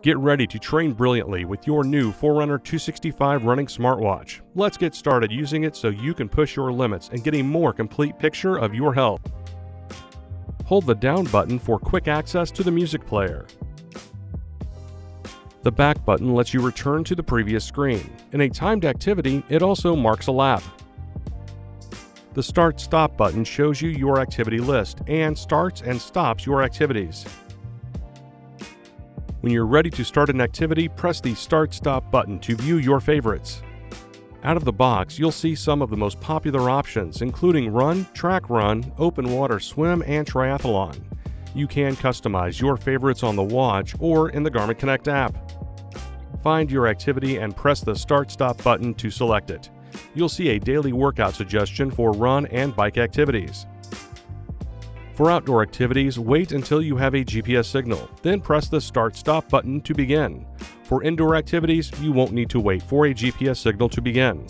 Get ready to train brilliantly with your new Forerunner 265 running smartwatch. Let's get started using it so you can push your limits and get a more complete picture of your health. Hold the down button for quick access to the music player. The back button lets you return to the previous screen. In a timed activity, it also marks a lap. The Start-Stop button shows you your activity list and starts and stops your activities. When you're ready to start an activity, press the Start-Stop button to view your favorites. Out of the box, you'll see some of the most popular options, including run, track run, open water swim, and triathlon. You can customize your favorites on the watch or in the Garmin Connect app. Find your activity and press the Start-Stop button to select it. You'll see a daily workout suggestion for run and bike activities. For outdoor activities, wait until you have a GPS signal, then press the Start-Stop button to begin. For indoor activities, you won't need to wait for a GPS signal to begin.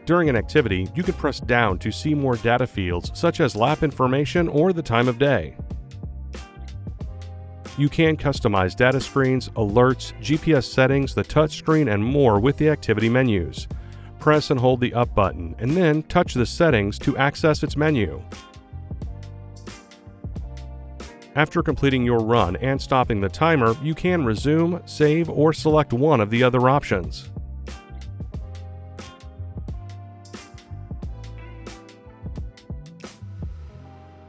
During an activity, you can press down to see more data fields such as lap information or the time of day. You can customize data screens, alerts, GPS settings, the touchscreen, and more with the activity menus. Press and hold the up button, and then touch the settings to access its menu. After completing your run and stopping the timer, you can resume, save, or select one of the other options.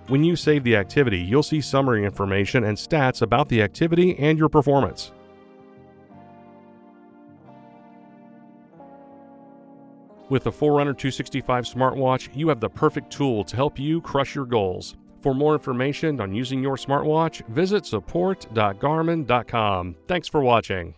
When you save the activity, you'll see summary information and stats about the activity and your performance. With the Forerunner 265 smartwatch, you have the perfect tool to help you crush your goals. For more information on using your smartwatch, visit support.garmin.com. Thanks for watching.